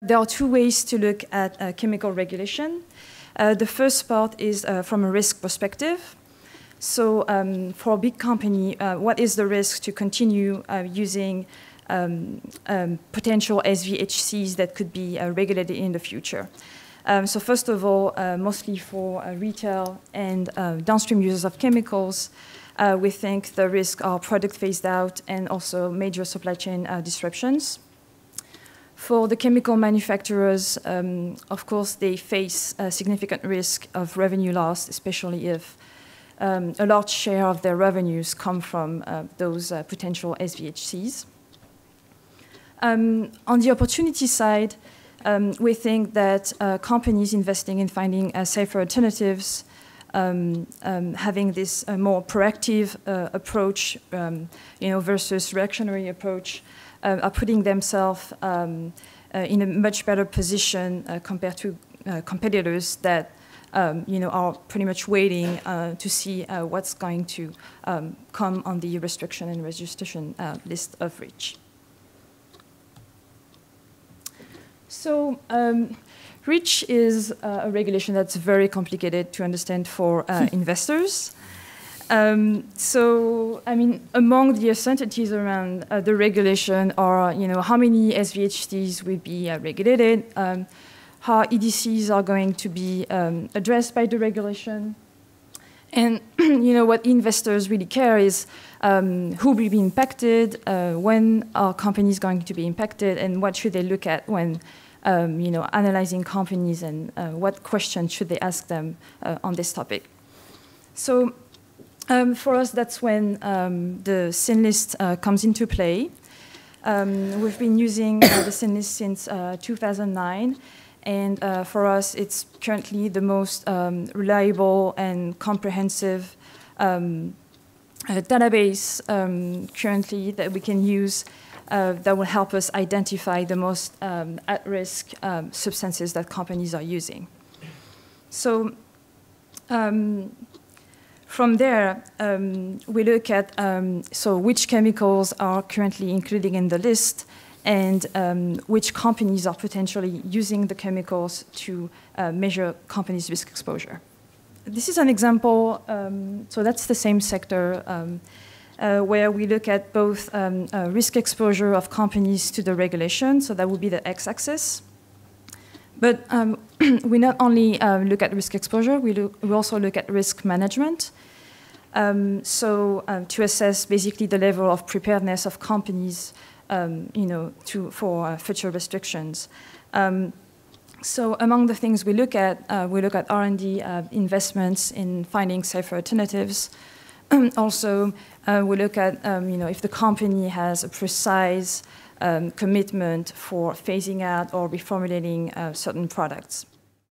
There are two ways to look at chemical regulation. The first part is from a risk perspective. So for a big company, what is the risk to continue using potential SVHCs that could be regulated in the future? So first of all, mostly for retail and downstream users of chemicals, we think the risks are product phased out and also major supply chain disruptions. For the chemical manufacturers, of course, they face a significant risk of revenue loss, especially if a large share of their revenues come from those potential SVHCs. On the opportunity side, we think that companies investing in finding safer alternatives, having this more proactive approach, versus reactionary approach, are putting themselves in a much better position compared to competitors that are pretty much waiting to see what's going to come on the restriction and registration list of REACH. So REACH is a regulation that's very complicated to understand for investors. Among the uncertainties around the regulation are, how many SVHCs will be regulated, how EDCs are going to be addressed by the regulation, and what investors really care is who will be impacted, when are companies going to be impacted, and what should they look at when analyzing companies, and what questions should they ask them on this topic. So. For us, that's when the Synlist comes into play. We've been using the Synlist since 2009, and for us, it's currently the most reliable and comprehensive database currently that we can use that will help us identify the most at-risk substances that companies are using. So. From there, we look at which chemicals are currently included in the list, and which companies are potentially using the chemicals to measure companies' risk exposure. This is an example, so that's the same sector, where we look at both risk exposure of companies to the regulation, so that would be the x-axis. But we not only look at risk exposure, we also look at risk management. To assess basically the level of preparedness of companies, for future restrictions. So among the things we look at R&D investments in finding safer alternatives. Also, we look at if the company has a precise commitment for phasing out or reformulating certain products.